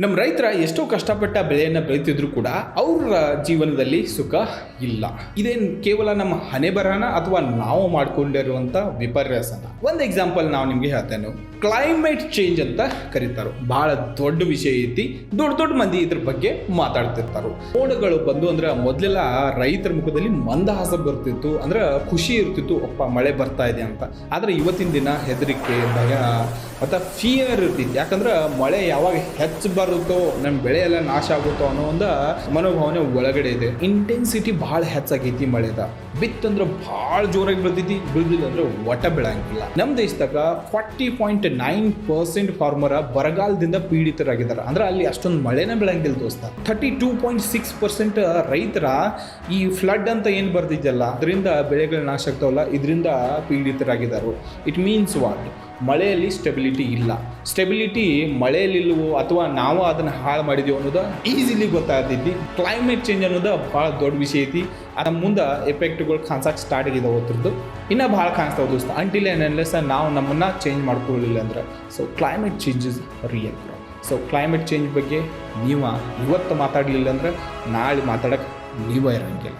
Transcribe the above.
ನಮ್ಮ ರೈತರ ಎಷ್ಟೋ ಕಷ್ಟಪಟ್ಟ ಬೆಳೆಯನ್ನು ಬೆಳೀತಿದ್ರು ಕೂಡ ಅವರ ಜೀವನದಲ್ಲಿ ಸುಖ ಇಲ್ಲ. ಇದೇನು ಕೇವಲ ನಮ್ಮ ಹಣೆ ಬರಹನ ಅಥವಾ ನಾವು ಮಾಡ್ಕೊಂಡಿರುವಂಥ ವಿಪರ್ಯಾಸನ? ಒಂದು ಎಕ್ಸಾಂಪಲ್ ನಾವು ನಿಮಗೆ ಹೇಳ್ತೇನೆ. ಕ್ಲೈಮೇಟ್ ಚೇಂಜ್ ಅಂತ ಕರೀತಾರೆ. ಬಹಳ ದೊಡ್ಡ ವಿಷಯ ಐತಿ. ದೊಡ್ಡ ಮಂದಿ ಇದ್ರ ಬಗ್ಗೆ ಮಾತಾಡ್ತಿರ್ತಾರೆ. ಮೋಡಗಳು ಬಂದು ಅಂದ್ರೆ ಮೊದಲೆಲ್ಲ ರೈತರ ಮುಖದಲ್ಲಿ ಮಂದಹಾಸ ಬರ್ತಿತ್ತು, ಅಂದ್ರೆ ಖುಷಿ ಇರ್ತಿತ್ತು, ಅಪ್ಪ ಮಳೆ ಬರ್ತಾ ಇದೆ ಅಂತ. ಆದ್ರೆ ಇವತ್ತಿನ ದಿನ ಹೆದರಿಕೆ, ಭಯ ಮತ್ತು ಫಿಯರ್ ಇರ್ತಿತ್ತು. ಯಾಕಂದ್ರೆ ಮಳೆ ಯಾವಾಗ ಹೆಚ್ಚು ಬರುತ್ತೋ ನಮ್ಮ ಬೆಳೆ ಎಲ್ಲ ನಾಶ ಆಗುತ್ತೋ ಅನ್ನೋ ಒಂದು ಮನೋಭಾವನೆ ಒಳಗಡೆ ಇದೆ. ಇಂಟೆನ್ಸಿಟಿ ಭಾಳ ಹೆಚ್ಚಾಗೈತಿ. ಮಳೆದ ಬಿತ್ತಂದ್ರೆ ಭಾಳ ಜೋರಾಗಿ ಬೆಳ್ತೈತಿ, ಬೆಳೆದಿಲ್ಲ ಅಂದ್ರೆ ಒಟ್ಟ ಬೆಳಂಗಿಲ್ಲ. ನಮ್ಮ ದೇಶದಾಗ 40.9% ಫಾರ್ಮರ ಬರಗಾಲದಿಂದ ಪೀಡಿತರಾಗಿದ್ದಾರೆ. ಅಂದ್ರೆ ಅಲ್ಲಿ ಅಷ್ಟೊಂದು ಮಳೆನೇ ಬೆಳಂಗಿಲ್ಲ ದೋಸ್ತ. 32.6% ರೈತರ ಈ ಫ್ಲಡ್ ಅಂತ ಏನು ಬರ್ದಿದ್ದಲ್ಲ ಅದರಿಂದ ಬೆಳೆಗಳು ನಾಶ ಆಗ್ತಾವಲ್ಲ, ಇದರಿಂದ ಪೀಡಿತರಾಗಿದ್ದಾರೆ. It means what? ಮಳೆಯಲ್ಲಿ ಸ್ಟೆಬಿಲಿಟಿ ಇಲ್ಲ. ಸ್ಟೆಬಿಲಿಟಿ ಮಳೆಯಲ್ಲಿಲ್ವೋ ಅಥವಾ ನಾವು ಅದನ್ನು ಹಾಳು ಮಾಡಿದೀವಿ ಅನ್ನೋದು ಈಸಿಲಿ ಗೊತ್ತಾಗ್ತೈತಿ. ಕ್ಲೈಮೇಟ್ ಚೇಂಜ್ ಅನ್ನೋದು ಭಾಳ ದೊಡ್ಡ ವಿಷಯ ಐತಿ. ನಮ್ಮ ಮುಂದೆ ಎಫೆಕ್ಟ್ಗಳು ಕಾಣಿಸಕ್ಕೆ ಸ್ಟಾರ್ಟ್ ಆಗಿದಾವೆ. ಅದ್ರದ್ದು ಇನ್ನೂ ಭಾಳ ಕಾಣಿಸ್ತಾವೆ ದೋಸ್ತ. ಅಂಟಿಲ್ ಆ್ಯಂಡ್ ಅನ್ಲೆಸ್ ನಾವು ನಮ್ಮನ್ನು ಚೇಂಜ್ ಮಾಡ್ಕೊಳ್ಳಿಲ್ಲ ಅಂದ್ರೆ. So climate change is real. So climate change ಬಗ್ಗೆ ನೀವು ಇವತ್ತು ಮಾತಾಡಲಿಲ್ಲ ಅಂದ್ರೆ ನಾಳೆ ಮಾತಾಡೋಕ್ಕೆ ನೀವೇ ಇರೋಂಗಿಲ್ಲ.